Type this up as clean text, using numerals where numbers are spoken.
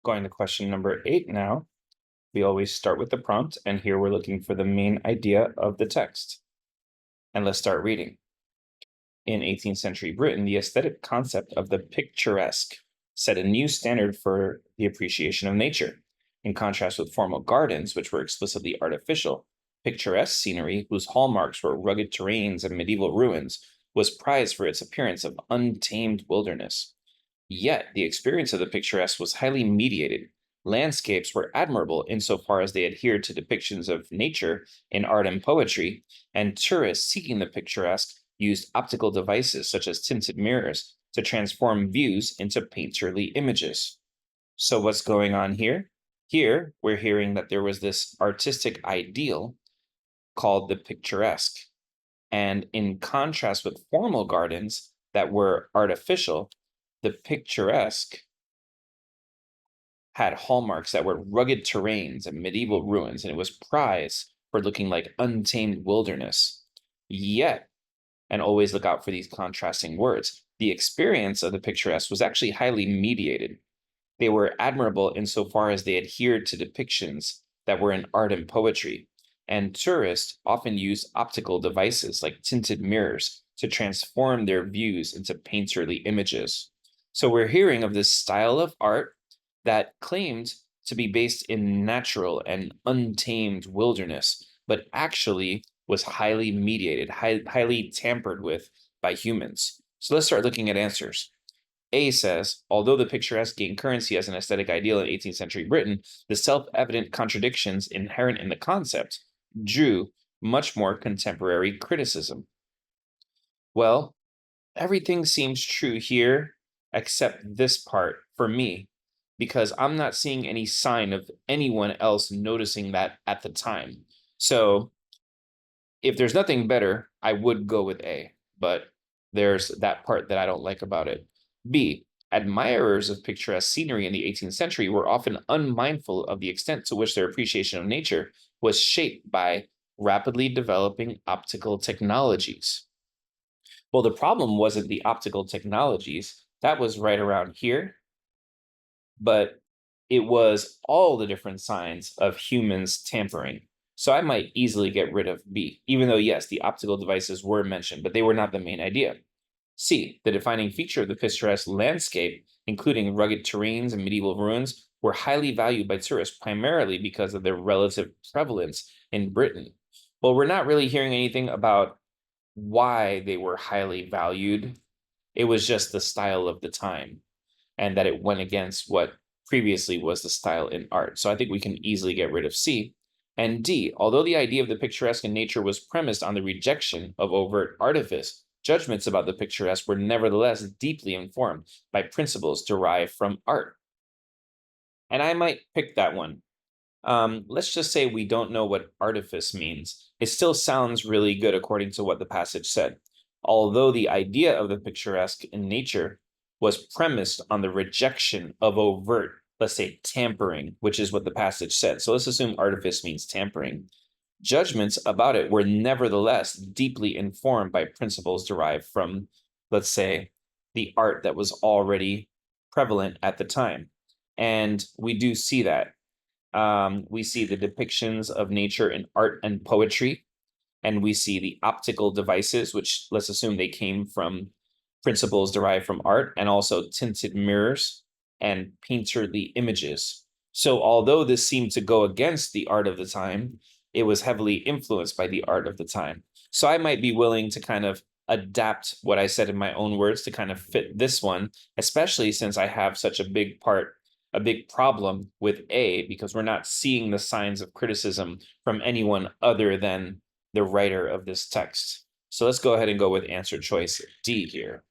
Going to question number 8 now. We always start with the prompt, and here we're looking for the main idea of the text. And let's start reading. In 18th century Britain, the aesthetic concept of the picturesque set a new standard for the appreciation of nature. In contrast with formal gardens, which were explicitly artificial, picturesque scenery, whose hallmarks were rugged terrains and medieval ruins, was prized for its appearance of untamed wilderness. Yet, the experience of the picturesque was highly mediated. Landscapes were admirable insofar as they adhered to depictions of nature in art and poetry, and tourists seeking the picturesque used optical devices such as tinted mirrors to transform views into painterly images. So, what's going on here? Here, we're hearing that there was this artistic ideal called the picturesque. And in contrast with formal gardens that were artificial, the picturesque had hallmarks that were rugged terrains and medieval ruins, and it was prized for looking like untamed wilderness. Yet, and always look out for these contrasting words, the experience of the picturesque was actually highly mediated. They were admirable insofar as they adhered to depictions that were in art and poetry, and tourists often used optical devices like tinted mirrors to transform their views into painterly images. So we're hearing of this style of art that claimed to be based in natural and untamed wilderness, but actually was highly mediated, highly tampered with by humans. So let's start looking at answers. A says, although the picturesque gained currency as an aesthetic ideal in 18th century Britain, the self-evident contradictions inherent in the concept drew much more contemporary criticism. Well, everything seems true here except this part for me, because I'm not seeing any sign of anyone else noticing that at the time. So if there's nothing better, I would go with A, but there's that part that I don't like about it. B, admirers of picturesque scenery in the 18th century were often unmindful of the extent to which their appreciation of nature was shaped by rapidly developing optical technologies. Well, the problem wasn't the optical technologies, that was right around here, but it was all the different signs of humans tampering. So I might easily get rid of B, even though, yes, the optical devices were mentioned, but they were not the main idea. C, the defining feature of the picturesque landscape, including rugged terrains and medieval ruins, were highly valued by tourists primarily because of their relative prevalence in Britain. Well, we're not really hearing anything about why they were highly valued. It was just the style of the time, and that it went against what previously was the style in art. So I think we can easily get rid of C. And D, although the idea of the picturesque in nature was premised on the rejection of overt artifice, judgments about the picturesque were nevertheless deeply informed by principles derived from art. And I might pick that one. Let's just say we don't know what artifice means. It still sounds really good according to what the passage said. Although the idea of the picturesque in nature was premised on the rejection of overt, let's say, tampering, which is what the passage said. So let's assume artifice means tampering. Judgments about it were nevertheless deeply informed by principles derived from, let's say, the art that was already prevalent at the time. And we do see that. We see the depictions of nature in art and poetry, and we see the optical devices, which let's assume they came from principles derived from art, and also tinted mirrors and painterly images. So although this seemed to go against the art of the time, it was heavily influenced by the art of the time. So I might be willing to kind of adapt what I said in my own words to kind of fit this one, especially since I have such a big problem with A, because we're not seeing the signs of criticism from anyone other than the writer of this text. So let's go ahead and go with answer choice D here.